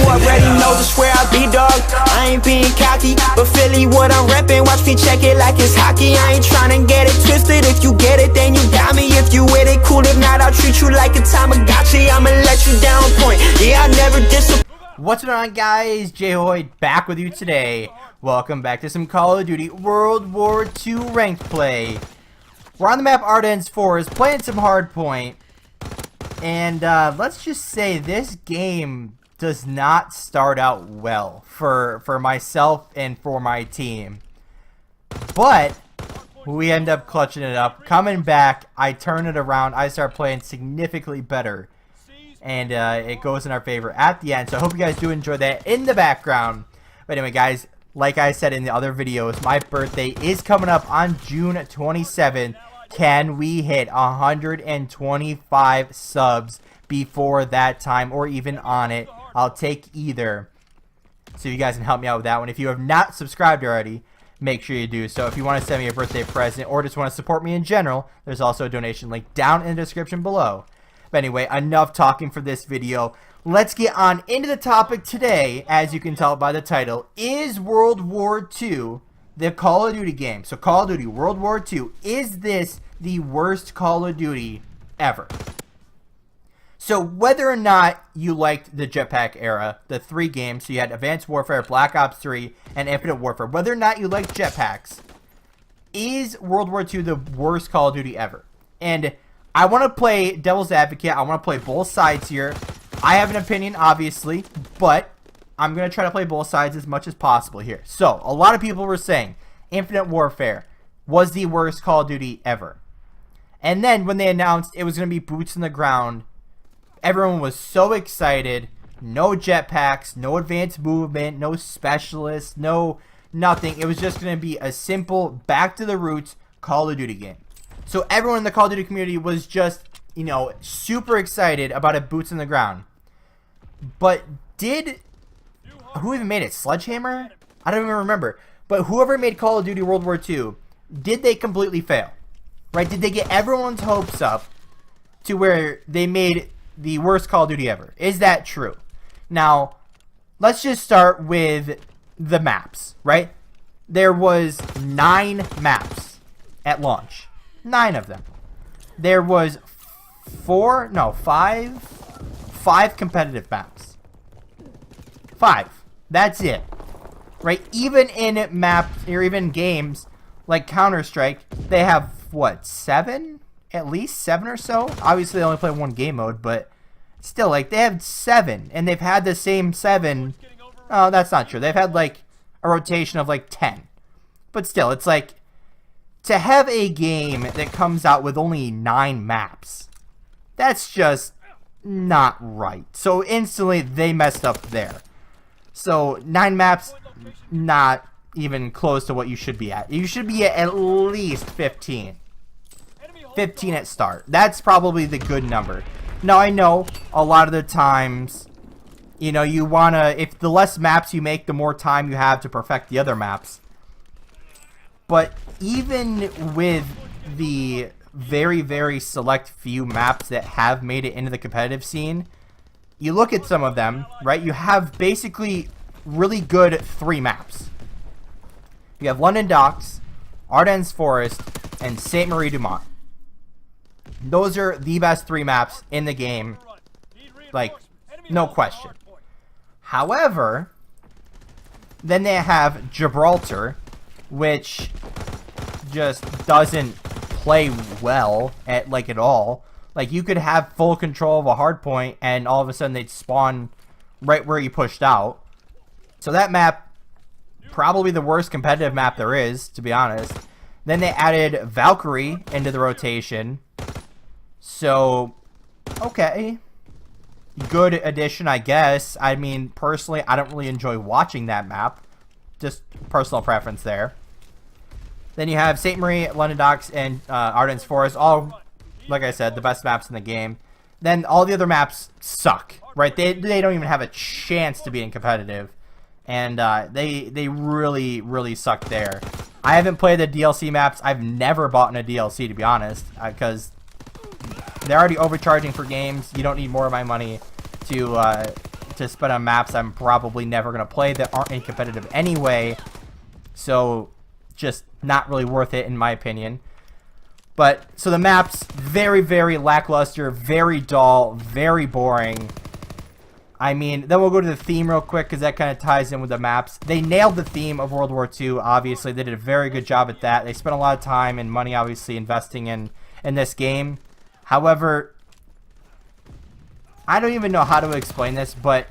already know just where I be, dog. I ain't being cocky, but Philly what I'm reppin'. Watch me check it like it's hockey. I ain't tryna get it twisted. If you get it, then you got me. If you with it, cool. If not, I'll treat you like a Tamagotchi. I'ma let you down point. Yeah, I never disappoint. What's going on, guys? JHoyt back with you today. Welcome back to some Call of Duty World War II ranked play. We're on the map Ardennes Forest, playing some hardpoint. And let's just say this game does not start out well for myself and for my team. But we end up clutching it up. Coming back, I turn it around. I start playing significantly better. And it goes in our favor at the end. So I hope you guys do enjoy that in the background. But anyway, guys, like I said in the other videos, my birthday is coming up on June 27th. Can we hit 125 subs before that time, or even on it? I'll take either. So you guys can help me out with that one. If you have not subscribed already, make sure you do so. If you want to send me a birthday present or just want to support me in general, there's also a donation link down in the description below. But anyway, enough talking for this video. Let's get on into the topic today. As you can tell by the title, is World War II the Call of Duty game? So Call of Duty World War II, is this the worst Call of Duty ever? So whether or not you liked the jetpack era, the 3 games, so you had Advanced Warfare, Black Ops 3, and Infinite Warfare, whether or not you liked jetpacks, is World War II the worst Call of Duty ever? And I want to play devil's advocate. I want to play both sides here. I have an opinion, obviously, but I'm going to try to play both sides as much as possible here. So, a lot of people were saying Infinite Warfare was the worst Call of Duty ever. And then when they announced it was going to be boots in the ground, everyone was so excited. No jetpacks, no advanced movement, no specialists, no nothing. It was just going to be a simple, back to the roots Call of Duty game. So everyone in the Call of Duty community was just, you know, super excited about a boots in the ground. But who even made it? Sledgehammer? I don't even remember. But whoever made Call of Duty World War II, did they completely fail? Right? Did they get everyone's hopes up to where they made the worst Call of Duty ever? Is that true? Now, let's just start with the maps, right? There was 9 maps at launch. 9 of them. There was 5 competitive maps. 5. That's it. Right? Even in maps, or even games like Counter-Strike, they have, what, 7? At least 7 or so? Obviously, they only play one game mode, but still, like, they have 7. And they've had the same 7. Oh, that's not true. They've had, like, a rotation of, like, 10. But still, it's like, to have a game that comes out with only 9 maps, that's just not right. So instantly they messed up there. So 9 maps, not even close to what you should be at. You should be at least 15. 15 at start. That's probably the good number. Now I know a lot of the times, you know, you wanna, if the less maps you make, the more time you have to perfect the other maps. But even with the very, very select few maps that have made it into the competitive scene, you look at some of them, right? You have basically really good 3 maps. You have London Docks, Ardennes Forest, and Sainte Marie du Mont. Those are the best 3 maps in the game, like, no question. However, then they have Gibraltar, which just doesn't play well at all. Like, you could have full control of a hard point and all of a sudden they'd spawn right where you pushed out. So that map, probably the worst competitive map there is, to be honest. Then they added Valkyrie into the rotation. So, okay, good addition, I guess. I mean, personally, I don't really enjoy watching that map. Just personal preference there. Then you have Sainte Marie, London Docks, and Ardennes Forest. All, like I said, the best maps in the game. Then all the other maps suck, right? They don't even have a chance to be in competitive. And they really, really suck there. I haven't played the DLC maps. I've never bought in a DLC, to be honest, because they're already overcharging for games. You don't need more of my money to to spend on maps I'm probably never going to play that aren't in competitive anyway. So just not really worth it in my opinion. But so the maps, very, very lackluster, very dull, very boring. I mean, then we'll go to the theme real quick because that kind of ties in with the maps. They nailed the theme of World War II, obviously. They did a very good job at that. They spent a lot of time and money, obviously, investing in this game. However, I don't even know how to explain this, but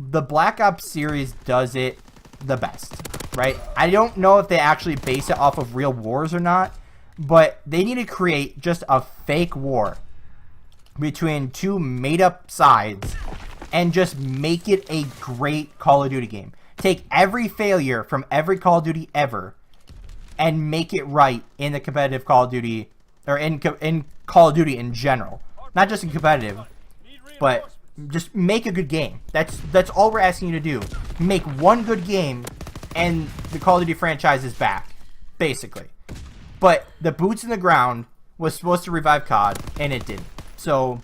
the Black Ops series does it the best, right? I don't know if they actually base it off of real wars or not, but they need to create just a fake war between two made-up sides and just make it a great Call of Duty game. Take every failure from every Call of Duty ever and make it right in the competitive Call of Duty, or in Call of Duty in general. Not just in competitive, but just make a good game. That's all we're asking you to do. Make one good game and the Call of Duty franchise is back, basically. But the boots in the ground was supposed to revive COD, and it didn't. So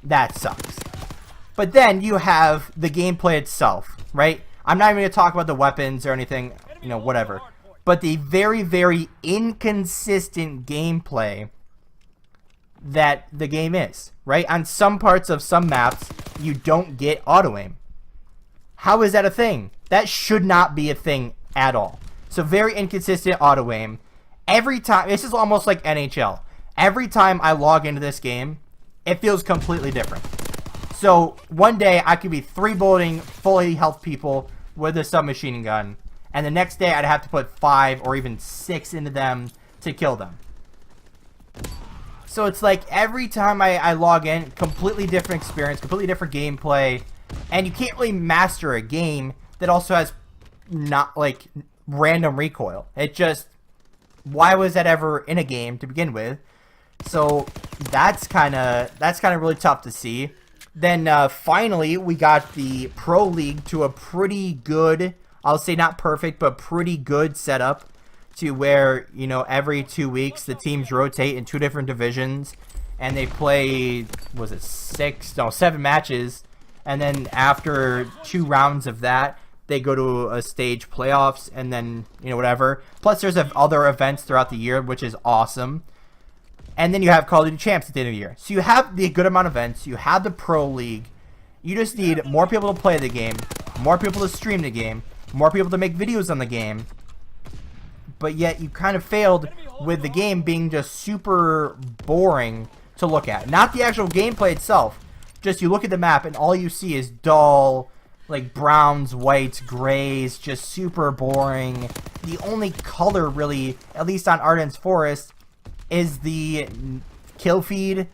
that sucks. But then you have the gameplay itself, right? I'm not even going to talk about the weapons or anything, you know, whatever. But the very, very inconsistent gameplay that the game is, right? On some parts of some maps, you don't get auto-aim. How is that a thing? That should not be a thing at all. So very inconsistent auto-aim. Every time, this is almost like NHL. Every time I log into this game, it feels completely different. So one day I could be 3-bulleting fully health people with a submachine gun, and the next day I'd have to put 5 or even 6 into them to kill them. So it's like every time I log in, completely different experience, completely different gameplay, and you can't really master a game that also has not like random recoil. It just, why was that ever in a game to begin with? So that's kind of really tough to see. Then finally we got the Pro League to a pretty good, I'll say not perfect, but pretty good setup, to where, you know, every 2 weeks the teams rotate in 2 different divisions and they play, was it 7 matches, and then after 2 rounds of that they go to a stage playoffs, and then, you know, whatever. Plus there's other events throughout the year, which is awesome. And then you have Call of Duty Champs at the end of the year. So you have the good amount of events, you have the Pro League. You just need more people to play the game, more people to stream the game, more people to make videos on the game. But yet you kind of failed with the game being just super boring to look at. Not the actual gameplay itself. Just you look at the map and all you see is dull, like browns, whites, grays, just super boring. The only color really, at least on Arden's Forest, is the kill feed,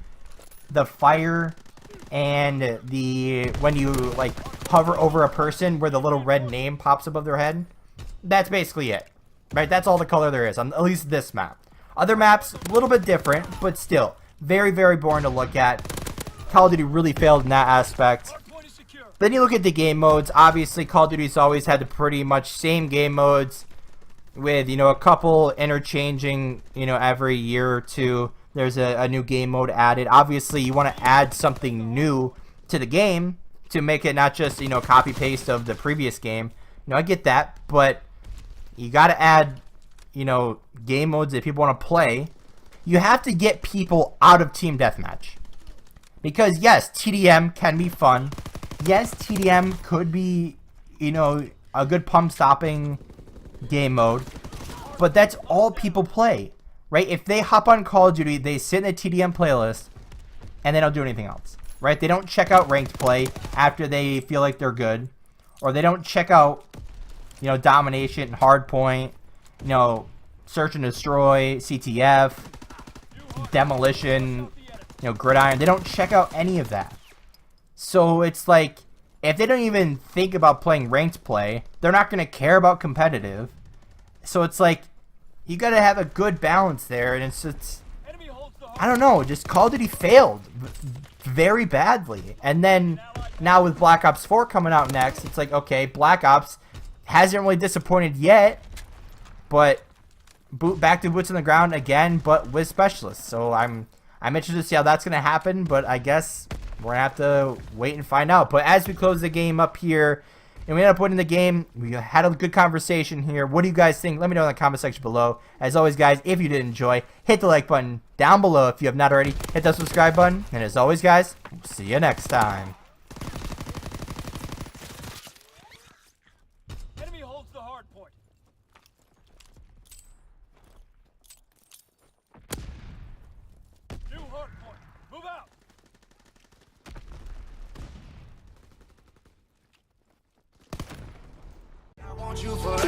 the fire, and the when you like hover over a person where the little red name pops above their head. That's basically it. Right, that's all the color there is on at least this map. Other maps, a little bit different, but still very, very boring to look at. Call of Duty really failed in that aspect. Then you look at the game modes. Obviously, Call of Duty's always had the pretty much same game modes, with, you know, a couple interchanging, you know, every year or two. There's a new game mode added. Obviously, you want to add something new to the game to make it not just, you know, copy paste of the previous game. You know, I get that, but you got to add, you know, game modes that people want to play. You have to get people out of Team Deathmatch. Because, yes, TDM can be fun. Yes, TDM could be, you know, a good pump-stopping game mode. But that's all people play, right? If they hop on Call of Duty, they sit in the TDM playlist, and they don't do anything else, right? They don't check out ranked play after they feel like they're good. Or they don't check out, you know, domination, hardpoint, you know, search and destroy, CTF, demolition, you know, gridiron. They don't check out any of that. So it's like, if they don't even think about playing ranked play, they're not going to care about competitive. So it's like, you got to have a good balance there, and it's I don't know, just Call of Duty failed very badly. And then now with Black Ops 4 coming out next, it's like, okay, Black Ops hasn't really disappointed yet, but back to boots on the ground again, but with specialists. So I'm interested to see how that's going to happen, but I guess we're gonna have to wait and find out. But as we close the game up here, and we end up winning the game, we had a good conversation here. What do you guys think? Let me know in the comment section below. As always, guys, if you did enjoy, hit the like button down below. If you have not already, hit the subscribe button. And as always, guys, we'll see you next time. Enemy holds the hard point. New hard point. Move out. I want you forever.